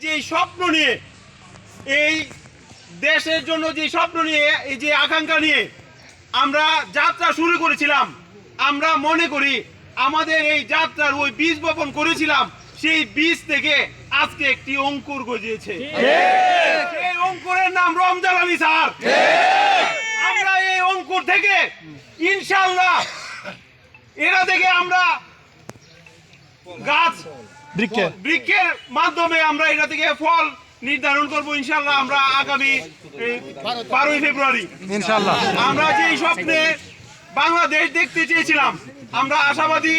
যে স্বপ্ন নিয়ে এই দেশের জন্য যে স্বপ্ন নিয়ে এই যে আকাঙ্ক্ষা নিয়ে আমরা যাত্রা শুরু করেছিলাম, আমরা মনে করি আমাদের এই যাত্রার ওই বীজ বপন করেছিলাম, সেই বীজ থেকে আজকে একটি অঙ্কুর গজিয়েছে। সেই অঙ্কুরের নাম রমজান আলী স্যার। আমরা এই অঙ্কুর থেকে ইনশাআল্লাহ এরা থেকে আমরা গাছ বৃক্ষের মাধ্যমে আমরা এটা থেকে ফল নির্ধারণ করবো ইনশাআল্লাহ। আমরা আগামী 12ই ফেব্রুয়ারি ইনশাআল্লাহ আমরা যে স্বপ্নে বাংলাদেশ দেখতে চেয়েছিলাম, আমরা আশাবাদী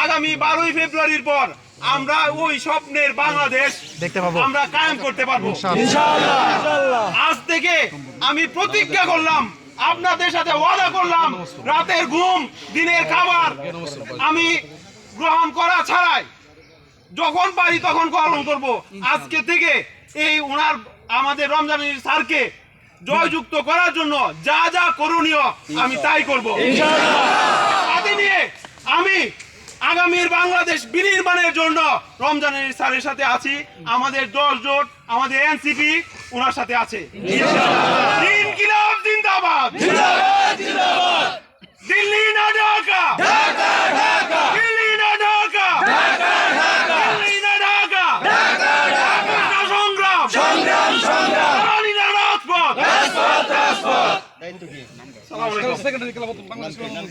আগামী 12ই ফেব্রুয়ারির পর আমরা ওই স্বপ্নের বাংলাদেশ দেখতে পাবো, আমরা কায়েম করতে পারবো ইনশাআল্লাহ। আজ থেকে আমি প্রতিজ্ঞা করলাম, আপনাদের সাথে ওয়াদা করলাম, রাতের ঘুম দিনের খাবার আমি গ্রহণ করা ছাড়াই যখন পারি তখন গ্রহণ করব। আজকে থেকে এই ওনার আমাদের রমজান আলী স্যারকে জয়যুক্ত করার জন্য যা যা করণীয় আমি তাই করব ইনশাআল্লাহ। সাথে নিয়ে আমি আগামীর বাংলাদেশ বিনির্মাণের জন্য রমজান আলী স্যারের সাথে আছি। আমাদের 10 জোট আমাদের এনসিপি ওনার সাথে আছে ইনশাআল্লাহ। ইনকিলাব জিন্দাবাদ, জিন্দাবাদ জিন্দাবাদ। দিল্লি না ঢাকা, ঢাকা ঢাকা। দিল্লি না ঢাকা, ঢাকা ঢাকা। দিল্লি না ঢাকা, ঢাকা ঢাকা। সংগ্রাম সংগ্রাম সংগ্রাম। রানী না রাজপথ, রাজপথ রাজপথ। আসসালামু আলাইকুম।